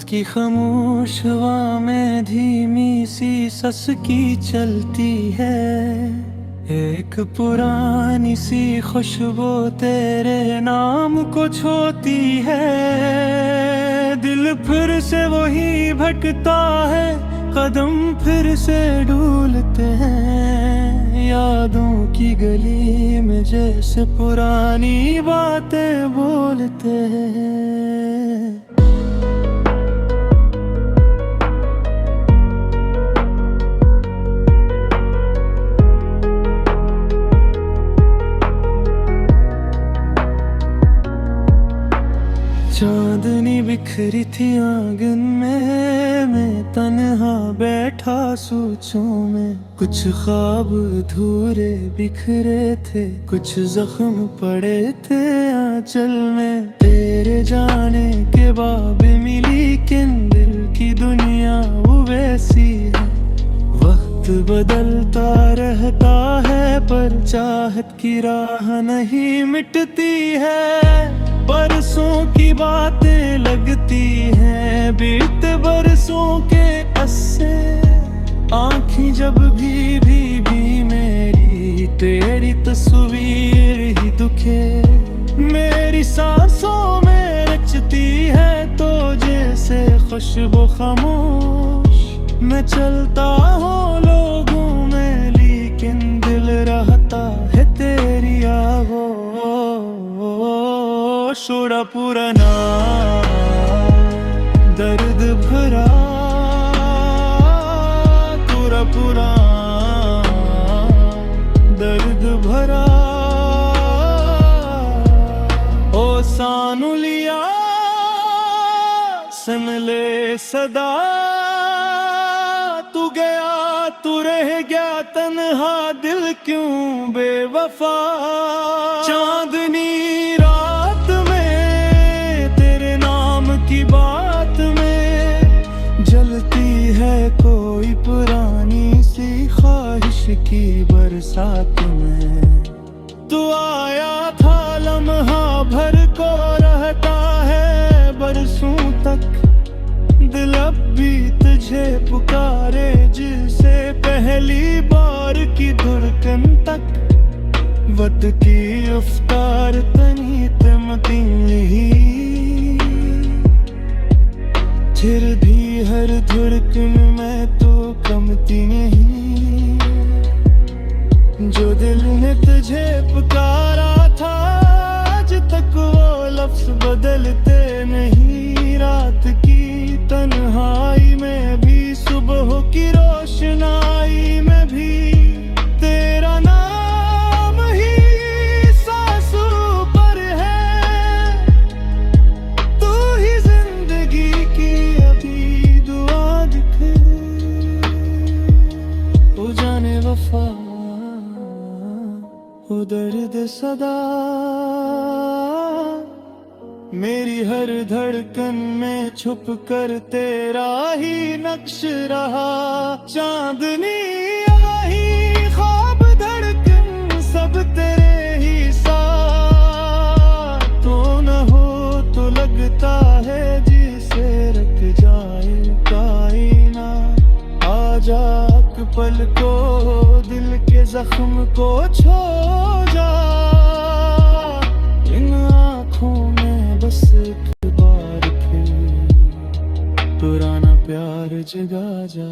रात की खामोश हवा में धीमी सी ससकी चलती है। एक पुरानी सी खुशबू तेरे नाम को छोती है। दिल फिर से वही भटकता है, कदम फिर से डूलते हैं। यादों की गली में जैसे पुरानी बातें बोलते हैं। चांदनी बिखरी थी आंगन में, मैं तन्हा बैठा सोचों में। कुछ ख्वाब अधूरे बिखरे थे, कुछ जख्म पड़े थे आंचल में। तेरे जाने के बाद मिली किन दिल की दुनिया वो वैसी है। वक्त बदलता रहता है पर चाहत की राह नहीं मिटती है। बरसों की बातें लगती हैं, बीते बरसों के अस्से। आँखें जब भी मेरी तेरी तस्वीर ही दुखे। मेरी सांसों में रचती है तो जैसे खुशबू खामोश। मैं चलता हूँ लोगों में लेकिन दिल रहता है तेरी आगोश। थोड़ा पुराना दर्द भरा, थोड़ा पुराना दर्द भरा। ओ सानू लिया सन ले सदा। तू गया तू रह गया तन्हा, दिल क्यों बेवफा। चांदनी रात में तेरे नाम की बात में जलती है कोई पुरानी सी ख्वाहिश की बरसात में। तू आया था लम्हा भर को रहता है बरसों तक। दिल अब भी तुझे पुकारे जिसे पहली बार की धड़कन तक। वद की अफ्तार तनी तमती ही फिर भी हर धड़कन में तो कमती नहीं। जो दिल ने तुझे पुकारा था आज तक वो लफ्ज बदलते नहीं। रात की तन्हाई में भी सुबह की रोशनाई में भी तेरा नाम ही सांसों पर है। तू ही जिंदगी की अभी दुआ दिखे। ओ जाने वफा ओ दर्द सदा मेरी हर धड़कन में छुप कर तेरा ही नक्श रहा। चांदनी आई ख्वाब धड़कन सब तेरे ही साथ। तो न हो तो लगता है जिसे रख जाए कायनात। आजा एक पल को दिल के जख्म को छो जा। इन आँखों में बस एक बार फिर पुराना प्यार जगा जा।